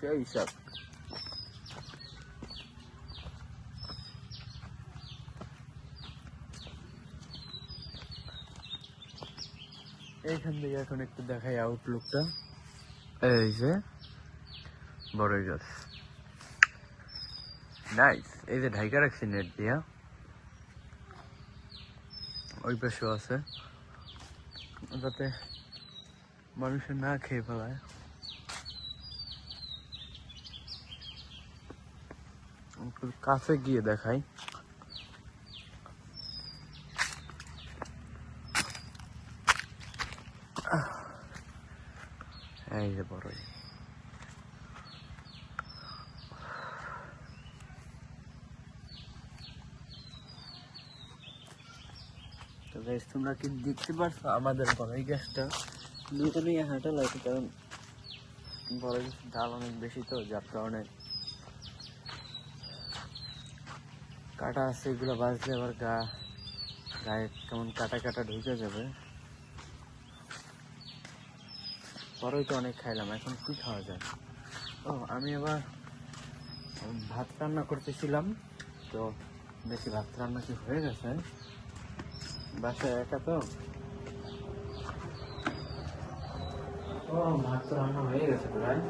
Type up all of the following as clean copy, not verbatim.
সেই সব এইখান থেকে এখন একটু দেখাই আউটলুকটা। এই যে বড়ই গাছ, নাইস। এই যে ঢাইকা রাখছি নেট দিয়া, ওই পাশেও আছে যাতে মানুষের না খেয়ে ফেলায়। কাছে গিয়ে দেখাই। এই যে বড়ই, তো গাইস তোমরা কি দেখতে পারছো আমাদের বড়ই গাছটা দুজনে হাঁটা লাগে, কারণ বড়ই গাছের ডাল অনেক বেশি, তো যার কারণে কাটা আছে। এগুলো বাজলে আবার গায়ে কেমন কাটা কাটা ঢুকে যাবে। বড়ই তো অনেক খাইলাম, এখন কি খাওয়া যায়? ও, আমি আবার ভাত রান্না করতেছিলাম, তো দেখি ভাত রান্না কি হয়ে গেছে। বাসায় একা তো, ও ভাত তো রান্না হয়ে গেছে প্রায়।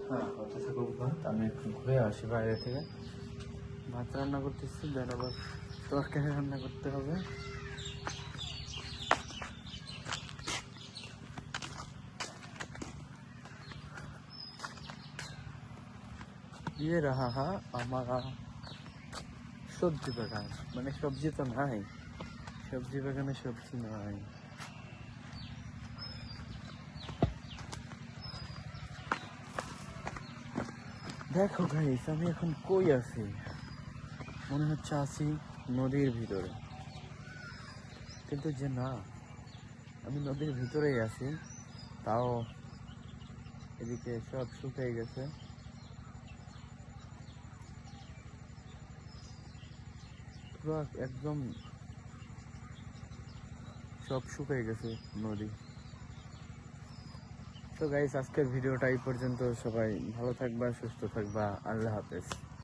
হ্যাঁ, হতে থাকুক ভাত, আমি একটু ঘুরে আসি বাইরে থেকে। ভাত রান্না করতেছি, দেন আবার তরকারি রান্না করতে হবে। ये रहा है हमारा সবজি বাগান, মানে সবজি তো নাই, সবজি বাগানে সবজি নাই। দেখো গাইস, আমি এখন কই আছি? মনে হচ্ছে আছি নদীর ভিতরে, কিন্তু যে না, আমি নদীর ভিতরেই আছি। তাও এদিকে সব শুকিয়ে গেছে, পুরো একদম সব শুকিয়ে গেছে নদী। তো গাইস, আজকের ভিডিওটা এই পর্যন্ত। সবাই ভালো থাকবা, সুস্থ থাকবা, আল্লাহ হাফেজ।